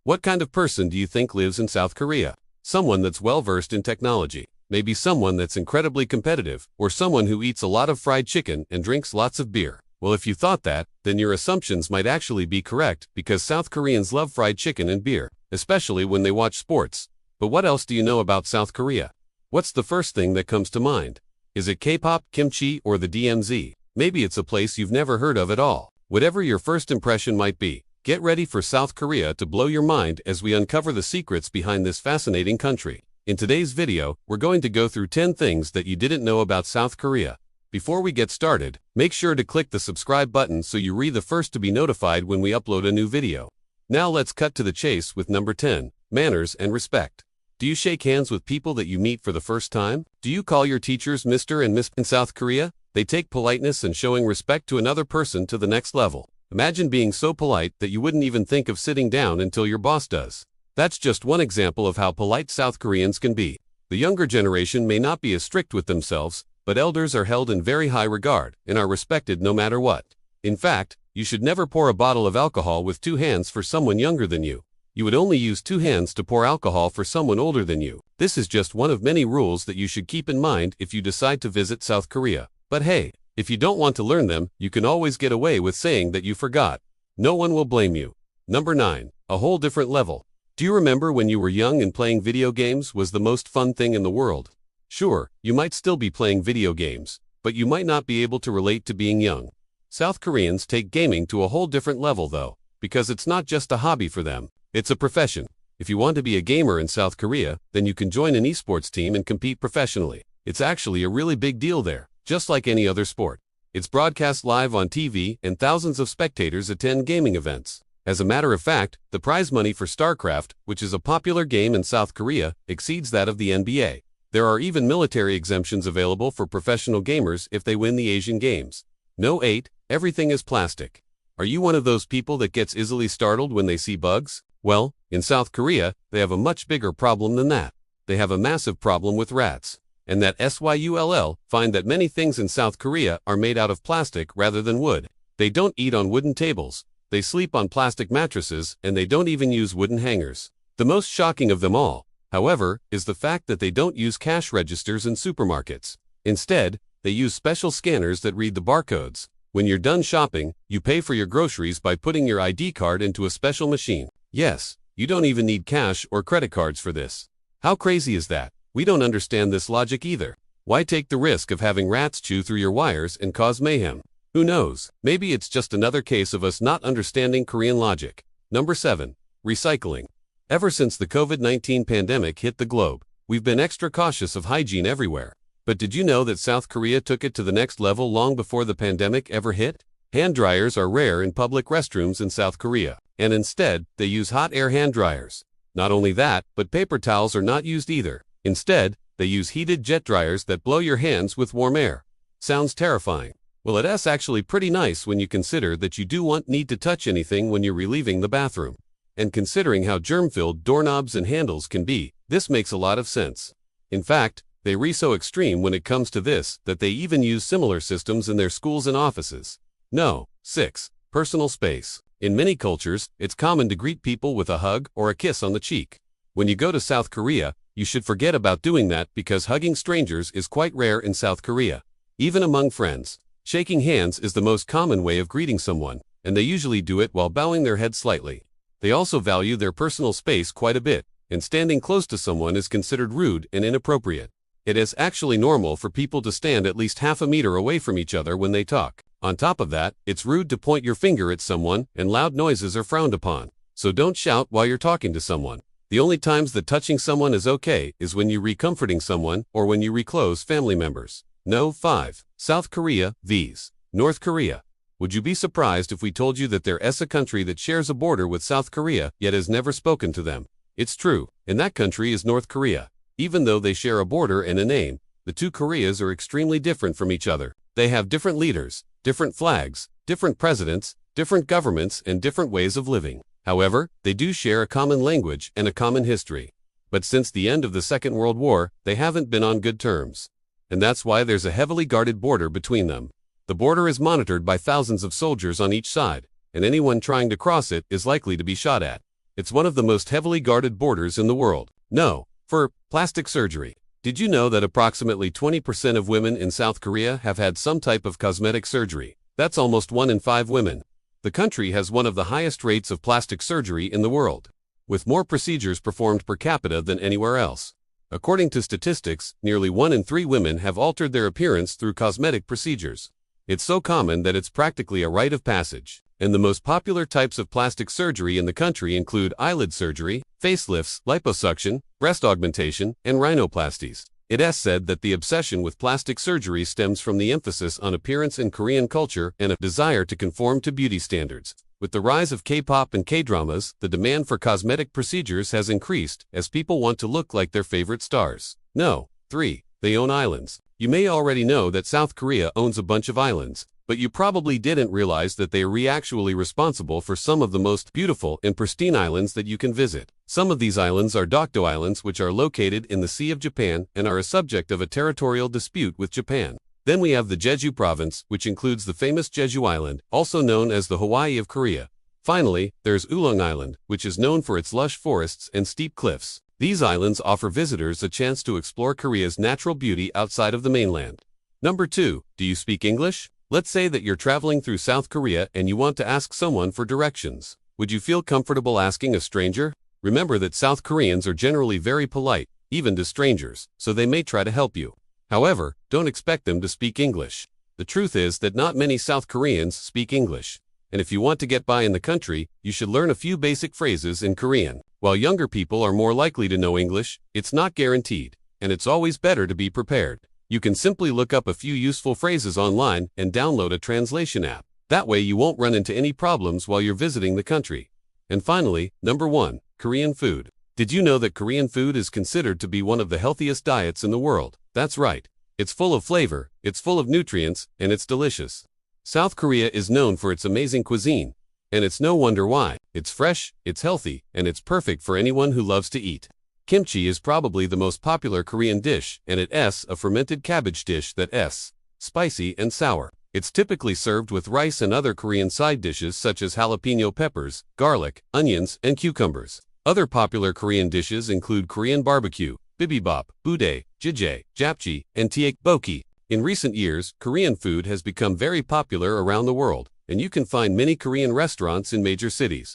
What kind of person do you think lives in South Korea? Someone that's well-versed in technology, maybe someone that's incredibly competitive, or someone who eats a lot of fried chicken and drinks lots of beer. Well, if you thought that, then your assumptions might actually be correct, because South Koreans love fried chicken and beer, especially when they watch sports. But what else do you know about South Korea? What's the first thing that comes to mind? Is it K-pop, kimchi, or the DMZ? Maybe it's a place you've never heard of at all. Whatever your first impression might be, get ready for South Korea to blow your mind as we uncover the secrets behind this fascinating country. In today's video, we're going to go through 10 things that you didn't know about South Korea. Before we get started, make sure to click the subscribe button so you're the first to be notified when we upload a new video. Now let's cut to the chase with number 10, manners and respect. Do you shake hands with people that you meet for the first time? Do you call your teachers Mr. and Miss? In South Korea, they take politeness and showing respect to another person to the next level. Imagine being so polite that you wouldn't even think of sitting down until your boss does. That's just one example of how polite South Koreans can be. The younger generation may not be as strict with themselves, but elders are held in very high regard and are respected no matter what. In fact, you should never pour a bottle of alcohol with two hands for someone younger than you. You would only use two hands to pour alcohol for someone older than you. This is just one of many rules that you should keep in mind if you decide to visit South Korea. But hey, if you don't want to learn them, you can always get away with saying that you forgot. No one will blame you. Number 9. A whole different level. Do you remember when you were young and playing video games was the most fun thing in the world? Sure, you might still be playing video games, but you might not be able to relate to being young. South Koreans take gaming to a whole different level though, because it's not just a hobby for them, it's a profession. If you want to be a gamer in South Korea, then you can join an esports team and compete professionally. It's actually a really big deal there. Just like any other sport. It's broadcast live on TV and thousands of spectators attend gaming events. As a matter of fact, the prize money for StarCraft, which is a popular game in South Korea, exceeds that of the NBA. There are even military exemptions available for professional gamers if they win the Asian Games. No 8, everything is plastic. Are you one of those people that gets easily startled when they see bugs? Well, in South Korea, they have a much bigger problem than that. They have a massive problem with rats. And that Seoul find that many things in South Korea are made out of plastic rather than wood. They don't eat on wooden tables, they sleep on plastic mattresses, and they don't even use wooden hangers. The most shocking of them all, however, is the fact that they don't use cash registers in supermarkets. Instead, they use special scanners that read the barcodes. When you're done shopping, you pay for your groceries by putting your ID card into a special machine. Yes, you don't even need cash or credit cards for this. How crazy is that? We don't understand this logic either. Why take the risk of having rats chew through your wires and cause mayhem? Who knows? Maybe it's just another case of us not understanding Korean logic. Number 7. Recycling. Ever since the COVID-19 pandemic hit the globe, we've been extra cautious of hygiene everywhere. But did you know that South Korea took it to the next level long before the pandemic ever hit? Hand dryers are rare in public restrooms in South Korea, and instead, they use hot air hand dryers. Not only that, but paper towels are not used either. Instead, they use heated jet dryers that blow your hands with warm air. Sounds terrifying. Well, it's actually pretty nice when you consider that you don't need to touch anything when you're relieving the bathroom. And considering how germ-filled doorknobs and handles can be, this makes a lot of sense. In fact, they're so extreme when it comes to this that they even use similar systems in their schools and offices. No. 6. Personal space. In many cultures, it's common to greet people with a hug or a kiss on the cheek. When you go to South Korea, you should forget about doing that because hugging strangers is quite rare in South Korea. Even among friends, shaking hands is the most common way of greeting someone, and they usually do it while bowing their head slightly. They also value their personal space quite a bit, and standing close to someone is considered rude and inappropriate. It is actually normal for people to stand at least half a meter away from each other when they talk. On top of that, it's rude to point your finger at someone, and loud noises are frowned upon. So don't shout while you're talking to someone. The only times that touching someone is okay is when you're comforting someone or when you reclose family members. No. 5. South Korea vs. North Korea. Would you be surprised if we told you that there is a country that shares a border with South Korea yet has never spoken to them? It's true, and that country is North Korea. Even though they share a border and a name, the two Koreas are extremely different from each other. They have different leaders, different flags, different presidents, different governments, and different ways of living. However, they do share a common language and a common history. But since the end of the Second World War, they haven't been on good terms. And that's why there's a heavily guarded border between them. The border is monitored by thousands of soldiers on each side, and anyone trying to cross it is likely to be shot at. It's one of the most heavily guarded borders in the world. No, for plastic surgery. Did you know that approximately 20% of women in South Korea have had some type of cosmetic surgery? That's almost 1 in 5 women. The country has one of the highest rates of plastic surgery in the world, with more procedures performed per capita than anywhere else. According to statistics, nearly 1 in 3 women have altered their appearance through cosmetic procedures. It's so common that it's practically a rite of passage. And the most popular types of plastic surgery in the country include eyelid surgery, facelifts, liposuction, breast augmentation, and rhinoplasties. It is said that the obsession with plastic surgery stems from the emphasis on appearance in Korean culture and a desire to conform to beauty standards. With the rise of K-pop and K-dramas, the demand for cosmetic procedures has increased as people want to look like their favorite stars. No. 3. They own islands. You may already know that South Korea owns a bunch of islands, but you probably didn't realize that they are actually responsible for some of the most beautiful and pristine islands that you can visit. Some of these islands are Dokdo Islands, which are located in the Sea of Japan and are a subject of a territorial dispute with Japan. Then we have the Jeju province, which includes the famous Jeju Island, also known as the Hawaii of Korea. Finally, there's Ulung Island, which is known for its lush forests and steep cliffs. These islands offer visitors a chance to explore Korea's natural beauty outside of the mainland. Number 2. Do you speak English? Let's say that you're traveling through South Korea and you want to ask someone for directions. Would you feel comfortable asking a stranger? Remember that South Koreans are generally very polite, even to strangers, so they may try to help you. However, don't expect them to speak English. The truth is that not many South Koreans speak English. And if you want to get by in the country, you should learn a few basic phrases in Korean. While younger people are more likely to know English, it's not guaranteed, and it's always better to be prepared. You can simply look up a few useful phrases online and download a translation app. That way you won't run into any problems while you're visiting the country. And finally, number 1, Korean food. Did you know that Korean food is considered to be one of the healthiest diets in the world? That's right. It's full of flavor, it's full of nutrients, and it's delicious. South Korea is known for its amazing cuisine, and it's no wonder why. It's fresh, it's healthy, and it's perfect for anyone who loves to eat. Kimchi is probably the most popular Korean dish, and it's a fermented cabbage dish that's spicy and sour. It's typically served with rice and other Korean side dishes such as jalapeno peppers, garlic, onions, and cucumbers. Other popular Korean dishes include Korean barbecue, bibimbap, budae, jjigae, japchae, and tteokbokki. In recent years, Korean food has become very popular around the world, and you can find many Korean restaurants in major cities.